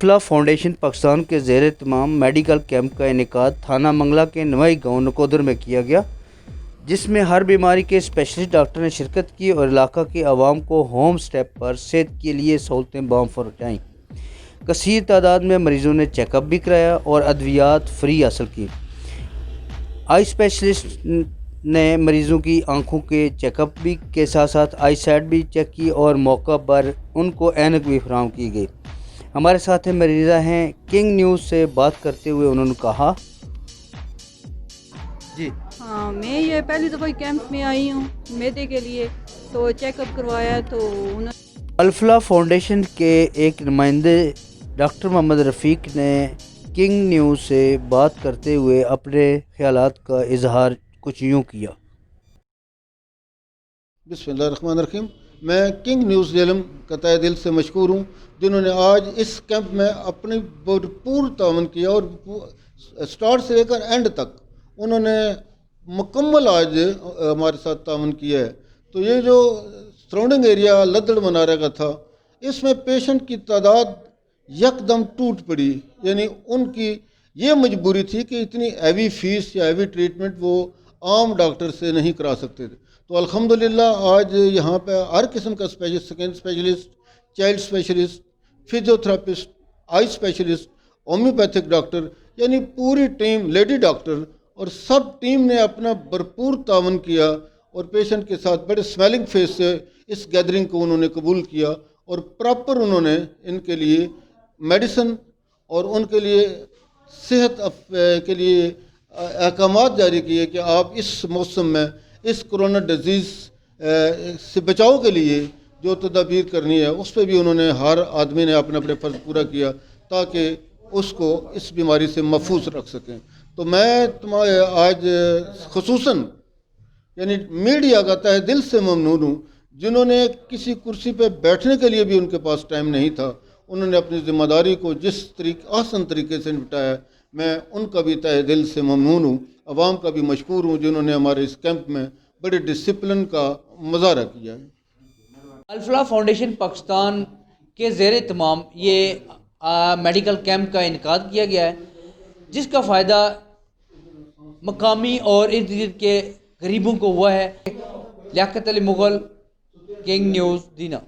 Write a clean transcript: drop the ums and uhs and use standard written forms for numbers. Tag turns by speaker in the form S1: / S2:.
S1: الفلاح foundation Pakistan کے زیر اہتمام میڈیکل کیمپ کا انعقاد تھانہ منگلا کے نوائی گاؤں نکودر میں کیا گیا، جس میں ہر بیماری کے اسپیشلسٹ ڈاکٹر نے شرکت کی اور علاقہ کی عوام کو ہوم اسٹیپ پر صحت کے لیے سہولتیں بام پہنچائیں۔ کثیر تعداد میں مریضوں نے چیک اپ بھی کرایا اور ادویات فری حاصل کی۔ آئی اسپیشلسٹ نے مریضوں کی آنکھوں کے چیک اپ بھی کے ساتھ ساتھ آئی سائٹ بھی چیک کی اور موقع پر ان کو اینک بھی فراہم کی گئی۔ ہمارے ساتھ مریضہ ہیں، کنگ نیوز سے بات کرتے ہوئے انہوں نے کہا جی
S2: ہاں، میں یہ پہلی دفعہ کیمپ میں آئی ہوں میدے کے لیے، تو چیک اپ کروایا تو
S1: الفلاح فاؤنڈیشن کے ایک نمائندے ڈاکٹر محمد رفیق نے کنگ نیوز سے بات کرتے ہوئے اپنے خیالات کا اظہار کچھ یوں کیا۔
S3: بسم اللہ الرحمن الرحیم۔ میں کنگ نیوز جیلم کا تہہ دل سے مشکور ہوں، جنہوں نے آج اس کیمپ میں اپنی بھرپور تعاون کیا اور سٹارٹ سے لے کر اینڈ تک انہوں نے مکمل آج ہمارے ساتھ تعاون کیا ہے۔ تو یہ جو سراؤنڈنگ ایریا لدڑ منارہ کا تھا، اس میں پیشنٹ کی تعداد یکدم ٹوٹ پڑی، یعنی ان کی یہ مجبوری تھی کہ اتنی ہیوی فیس یا ہیوی ٹریٹمنٹ وہ عام ڈاکٹر سے نہیں کرا سکتے تھے۔ تو الحمدللہ آج یہاں پہ ہر قسم کا specialist, skin specialist, child specialist, physiotherapist, eye specialist, homeopathic doctor, یعنی پوری ٹیم، لیڈی ڈاکٹر اور سب ٹیم نے اپنا بھرپور تعاون کیا اور پیشنٹ کے ساتھ بڑے اسمیلنگ فیس سے اس گیدرنگ کو انہوں نے قبول کیا اور پراپر انہوں نے ان کے لیے میڈیسن اور ان کے لیے صحت کے لیے احکامات جاری کیے کہ آپ اس موسم میں اس کرونا ڈیزیز سے بچاؤ کے لیے جو تدابیر کرنی ہے اس پہ بھی انہوں نے ہر آدمی نے اپنے اپنے فرض پورا کیا تاکہ اس کو اس بیماری سے محفوظ رکھ سکیں۔ تو میں آج خصوصاً یعنی میڈیا کا تہہ دل سے ممنون ہوں، جنہوں نے کسی کرسی پہ بیٹھنے کے لیے بھی ان کے پاس ٹائم نہیں تھا، انہوں نے اپنی ذمہ داری کو جس آسان طریقے سے نپٹایا۔ میں ان کا بھی تہہ دل سے ممنون ہوں، عوام کا بھی مشکور ہوں جنہوں نے ہمارے اس کیمپ میں بڑے ڈسپلن کا مظاہرہ کیا ہے۔
S4: الفلاح فاؤنڈیشن پاکستان کے زیر اہتمام یہ میڈیکل کیمپ کا انعقاد کیا گیا ہے، جس کا فائدہ مقامی اور ارد گرد کے غریبوں کو ہوا ہے۔ لیاقت علی مغل، کنگ نیوز، دینا۔